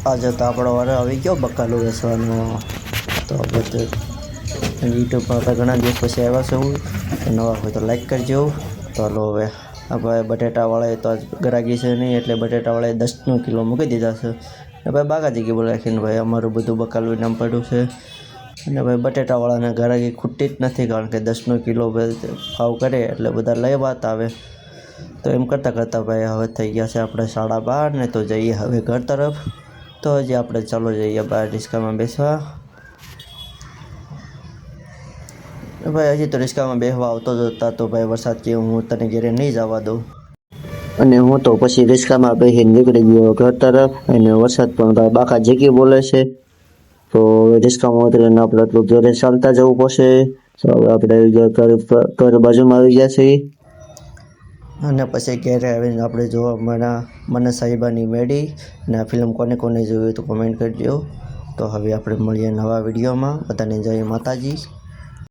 આજે તો આપણો વારો આવી ગયો બકાલું વેચવાનો. તો બધું યુટ્યુબમાં આપણે ઘણા દિવસ પછી આવ્યા છે. હું તો નવા હોય તો લાઈક કરજો. તો હાલો હવે આપણે બટેટાવાળાએ તો આજ ગરાગી છે નહીં, એટલે બટેટાવાળાએ 10 કિલો મૂકી દીધા છે. અને ભાઈ બાગાજી બોલે રાખીને ભાઈ અમારું બધું બકાલું નામ પડ્યું છે. અને ભાઈ બટેટાવાળાને ગરાગી ખૂટતી જ નથી, કારણ કે 10 કિલો ભાવ કરે એટલે બધા લઈ વાત આવે. તો એમ કરતાં ભાઈ હવે થઈ ગયા છે આપણે 12:30 ને તો જઈએ હવે ઘર તરફ. તો હજી આપણે ચાલો જઈએ બહાર રિક્ષામાં બેસવા. ભાઈ હજી તો રિક્ષામાં બેસવા આવતો જ હતા તો ભાઈ વરસાદ કે હું તને ઘરે નહીં જવા દઉં, અને હું તો પછી રિક્ષામાં બેસીને નીકળી ગયો ઘર તરફ. અને વરસાદ પણ ભાઈ બાકા જેકી બોલે છે. તો રિક્ષામાં ઉતરીને આપણે એટલું ઘરે ચાલતા જવું પડશે. તો હવે આપણે ઘર બાજુમાં આવી ગયા છીએ. અને પછી ઘરે આવીને આપણે જોવા મને સાહિબાની મેળી. અને આ ફિલ્મ કોને કોને જોયું તો કોમેન્ટ કરજો. તો હવે આપણે મળીએ નવા વિડીયોમાં. બધાને જય માતાજી.